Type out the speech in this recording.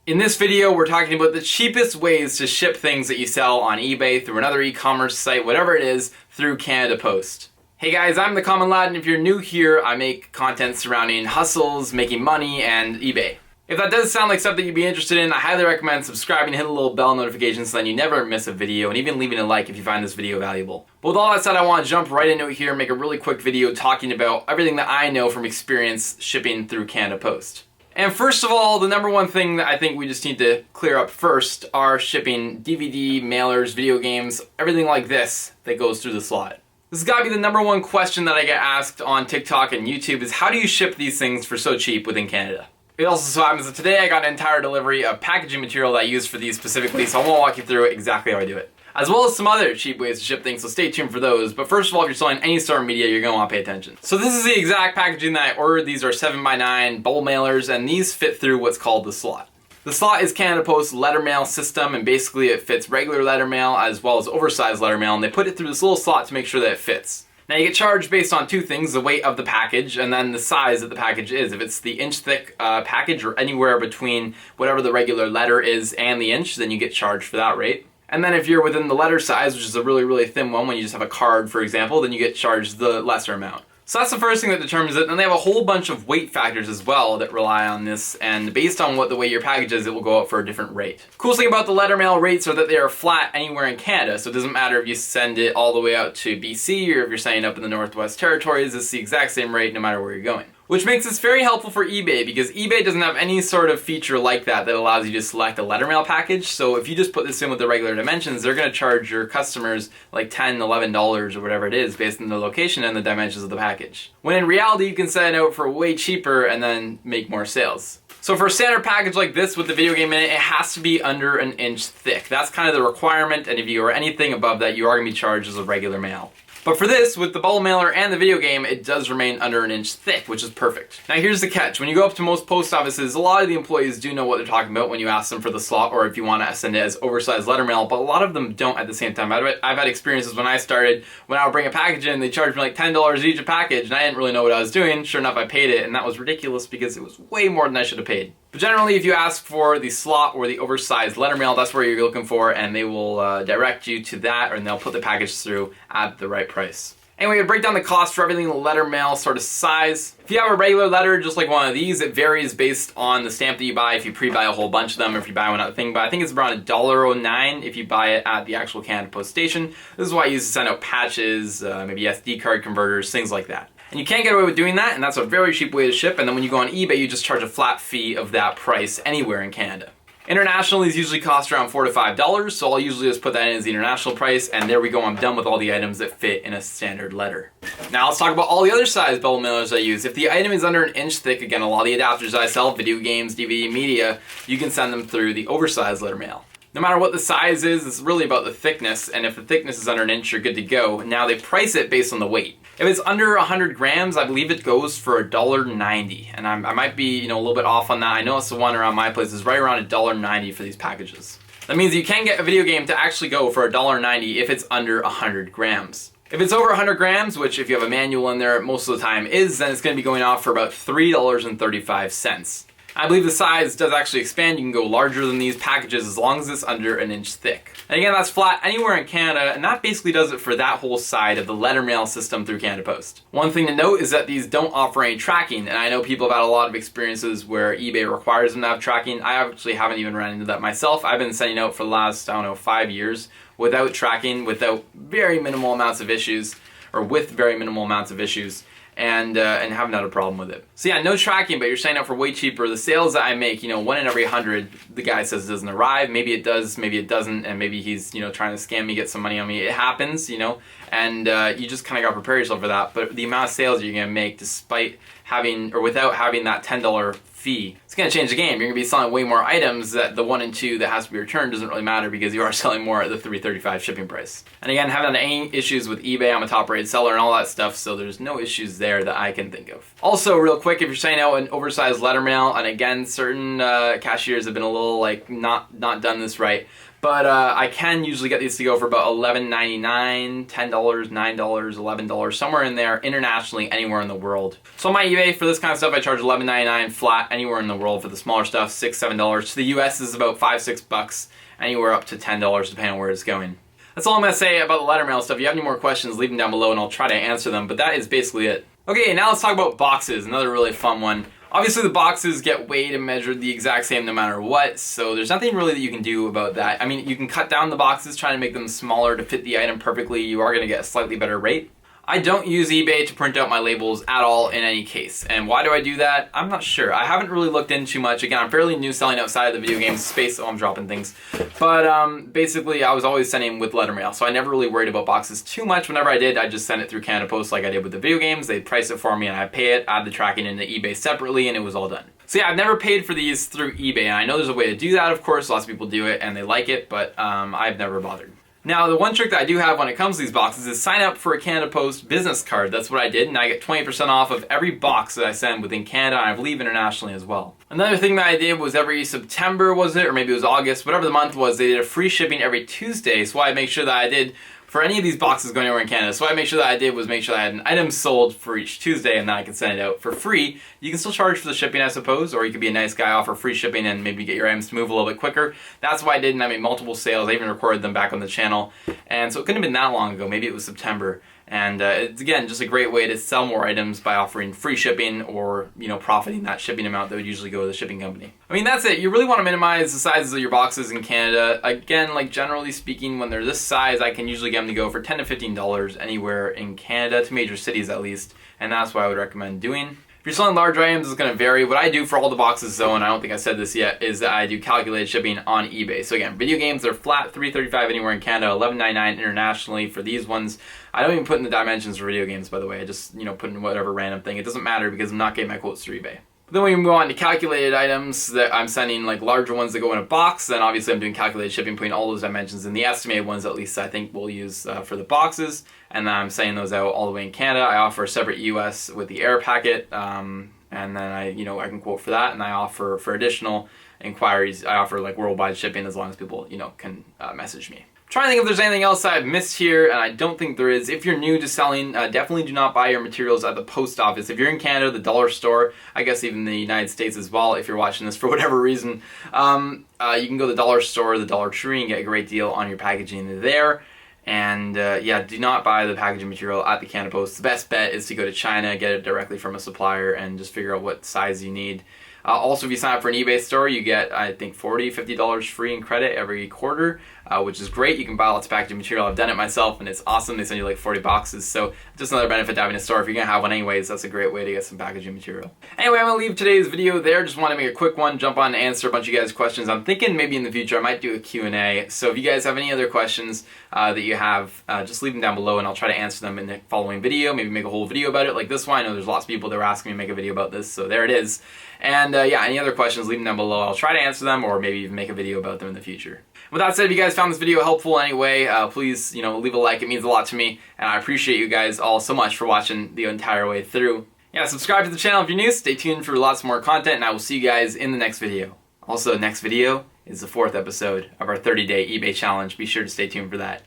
In this video, we're talking about the cheapest ways to ship things that you sell on eBay, through another e-commerce site, whatever it is, through Canada Post. Hey guys, I'm The Common Lad, and if you're new here, I make content surrounding hustles, making money, and eBay. If that does sound like something you'd be interested in, I highly recommend subscribing and hit the little bell notification so then you never miss a video, and even leaving a like if you find this video valuable. But with all that said, I want to jump right into it here and make a really quick video talking about everything that I know from experience shipping through Canada Post. And first of all, the number one thing that I think we just need to clear up first are shipping DVD, mailers, video games, everything like this that goes through the slot. This has got to be the number one question that I get asked on TikTok and YouTube is how do you ship these things for so cheap within Canada? It also so happens that today I got an entire delivery of packaging material that I use for these specifically, so I want to walk you through exactly how I do it. As well as some other cheap ways to ship things, so stay tuned for those. But first of all, if you're selling any sort of media, you're going to want to pay attention. So this is the exact packaging that I ordered. These are 7x9 bubble mailers, and these fit through what's called the slot. The slot is Canada Post's letter mail system, and basically it fits regular letter mail as well as oversized letter mail, and they put it through this little slot to make sure that it fits. Now you get charged based on two things, the weight of the package and then the size that the package is. If it's the inch thick package or anywhere between whatever the regular letter is and the inch, then you get charged for that rate. And then if you're within the letter size, which is a really, really thin one, when you just have a card, for example, then you get charged the lesser amount. So that's the first thing that determines it. And they have a whole bunch of weight factors as well that rely on this, and based on what the weight your package is, it will go out for a different rate. Coolest thing about the letter mail rates are that they are flat anywhere in Canada, so it doesn't matter if you send it all the way out to BC or if you're sending up in the Northwest Territories, it's the exact same rate no matter where you're going. Which makes this very helpful for eBay because eBay doesn't have any sort of feature like that allows you to select a letter mail package. So if you just put this in with the regular dimensions, they're going to charge your customers like $10, $11 or whatever it is based on the location and the dimensions of the package. When in reality, you can send it out for way cheaper and then make more sales. So for a standard package like this with the video game in it, it has to be under an inch thick. That's kind of the requirement, and if you are anything above that, you are going to be charged as a regular mail. But for this, with the bubble mailer and the video game, it does remain under an inch thick, which is perfect. Now here's the catch. When you go up to most post offices, a lot of the employees do know what they're talking about when you ask them for the slot or if you want to send it as oversized letter mail, but a lot of them don't at the same time. I've had experiences when I started, when I would bring a package in, they charged me like $10 each a package, and I didn't really know what I was doing. Sure enough, I paid it, and that was ridiculous because it was way more than I should have paid. But generally, if you ask for the slot or the oversized letter mail, that's where you're looking for, and they will direct you to that, and they'll put the package through at the right price. Anyway, to break down the cost for everything, the letter mail sort of size. If you have a regular letter, just like one of these, it varies based on the stamp that you buy, if you pre-buy a whole bunch of them, or if you buy one at the thing, but I think it's around $1.09 if you buy it at the actual Canada Post station. This is why I use to send out patches, maybe SD card converters, things like that. And you can't get away with doing that, and that's a very cheap way to ship, and then when you go on eBay, you just charge a flat fee of that price anywhere in Canada. International, these usually cost around $4 to $5, so I'll usually just put that in as the international price, and there we go, I'm done with all the items that fit in a standard letter. Now let's talk about all the other size bubble mailers I use. If the item is under an inch thick, again, a lot of the adapters I sell, video games, DVD, media, you can send them through the oversized letter mail. No matter what the size is, it's really about the thickness, and if the thickness is under an inch, you're good to go. Now they price it based on the weight. If it's under 100 grams, I believe it goes for $1.90, and I might be a little bit off on that. I know it's the one around my place is right around $1.90 for these packages. That means you can get a video game to actually go for $1.90 if it's under 100 grams. If it's over 100 grams, which if you have a manual in there most of the time is, then it's going to be going off for about $3.35. I believe the size does actually expand. You can go larger than these packages as long as it's under an inch thick. And again, that's flat anywhere in Canada, and that basically does it for that whole side of the letter mail system through Canada Post. One thing to note is that these don't offer any tracking, and I know people have had a lot of experiences where eBay requires them to have tracking. I actually haven't even run into that myself. I've been sending out for the last, 5 years without tracking, without very minimal amounts of issues, or with very minimal amounts of issues. And haven't had a problem with it. So yeah, no tracking, but you're signing up for way cheaper. The sales that I make, 1 in every 100, the guy says it doesn't arrive. Maybe it does, maybe it doesn't, and maybe he's, trying to scam me, get some money on me. It happens, and you just kind of got to prepare yourself for that. But the amount of sales you're going to make despite having, or without having that $10 fee, it's going to change the game. You're going to be selling way more items that the 1 and 2 that has to be returned doesn't really matter because you are selling more at the $3.35 shipping price. And again, haven't had any issues with eBay. I'm a top rated seller and all that stuff, so there's no issues there that I can think of. Also, real quick, if you're sending out an oversized letter mail, and again, certain cashiers have been a little not done this right, But I can usually get these to go for about $11.99, $10, $9, $11, somewhere in there, internationally, anywhere in the world. So on my eBay, for this kind of stuff, I charge $11.99 flat anywhere in the world. For the smaller stuff, $6, $7. To the US is about $5, $6, anywhere up to $10, depending on where it's going. That's all I'm going to say about the letter mail stuff. If you have any more questions, leave them down below and I'll try to answer them, but that is basically it. Okay, now let's talk about boxes, another really fun one. Obviously the boxes get weighed and measured the exact same no matter what, so there's nothing really that you can do about that. I mean, you can cut down the boxes, trying to make them smaller to fit the item perfectly. You are going to get a slightly better rate. I don't use eBay to print out my labels at all in any case. And why do I do that? I'm not sure. I haven't really looked into too much. Again, I'm fairly new selling outside of the video games space, so I'm dropping things. But basically, I was always sending with letter mail, so I never really worried about boxes too much. Whenever I did, I just sent it through Canada Post like I did with the video games. They'd price it for me and I'd pay it, add the tracking into eBay separately, and it was all done. So yeah, I've never paid for these through eBay, and I know there's a way to do that, of course. Lots of people do it and they like it, but I've never bothered. Now, the one trick that I do have when it comes to these boxes is sign up for a Canada Post business card. That's what I did, and I get 20% off of every box that I send within Canada, and I believe internationally as well. Another thing that I did was every September, was it? Or maybe it was August, whatever the month was, they did a free shipping every Tuesday, so I make sure that I did for any of these boxes going over in Canada. So what I make sure that I did was make sure that I had an item sold for each Tuesday and then I could send it out for free. You can still charge for the shipping, I suppose, or you could be a nice guy, offer free shipping and maybe get your items to move a little bit quicker. That's what I did, and I made multiple sales. I even recorded them back on the channel. And so it couldn't have been that long ago. Maybe it was September. And it's, again, just a great way to sell more items by offering free shipping or, you know, profiting that shipping amount that would usually go to the shipping company. I mean, that's it. You really want to minimize the sizes of your boxes in Canada. Again, like generally speaking, when they're this size, I can usually get them to go for $10 to $15 anywhere in Canada, to major cities at least. And that's what I would recommend doing. If you're selling large items, it's going to vary. What I do for all the boxes, though, and I don't think I said this yet, is that I do calculated shipping on eBay. So again, video games are flat, $3.35 anywhere in Canada, $11.99 internationally for these ones. I don't even put in the dimensions for video games, by the way. I just, you know, put in whatever random thing. It doesn't matter because I'm not getting my quotes through eBay. But then when we move on to calculated items that I'm sending, like larger ones that go in a box, then obviously I'm doing calculated shipping, putting all those dimensions in the estimated ones, at least I think we'll use for the boxes, and then I'm sending those out all the way in Canada. I offer a separate US with the air packet, and then I can quote for that, and I offer for additional inquiries, I offer like worldwide shipping as long as people, you know, can message me. Trying to think if there's anything else I've missed here, and I don't think there is. If you're new to selling, definitely do not buy your materials at the post office. If you're in Canada, the dollar store, I guess even the United States as well, if you're watching this for whatever reason, you can go to the dollar store, the Dollar Tree, and get a great deal on your packaging there. And yeah, do not buy the packaging material at the Canada Post. The best bet is to go to China, get it directly from a supplier, and just figure out what size you need. Also, if you sign up for an eBay store, you get, I think, $40, $50 free in credit every quarter, which is great. You can buy lots of packaging material. I've done it myself, and it's awesome. They send you like 40 boxes, so just another benefit to having a store. If you're going to have one anyways, that's a great way to get some packaging material. Anyway, I'm going to leave today's video there. Just want to make a quick one, jump on and answer a bunch of you guys' questions. I'm thinking maybe in the future I might do a Q&A, so if you guys have any other questions that you have, just leave them down below, and I'll try to answer them in the following video. Maybe make a whole video about it like this one. I know there's lots of people that are asking me to make a video about this, so there it is. And yeah, any other questions, leave them down below. I'll try to answer them, or maybe even make a video about them in the future. With that said, if you guys found this video helpful anyway, please, leave a like. It means a lot to me, and I appreciate you guys all so much for watching the entire way through. Yeah, subscribe to the channel if you're new. Stay tuned for lots more content, and I will see you guys in the next video. Also, next video is the 4th episode of our 30-day eBay challenge. Be sure to stay tuned for that.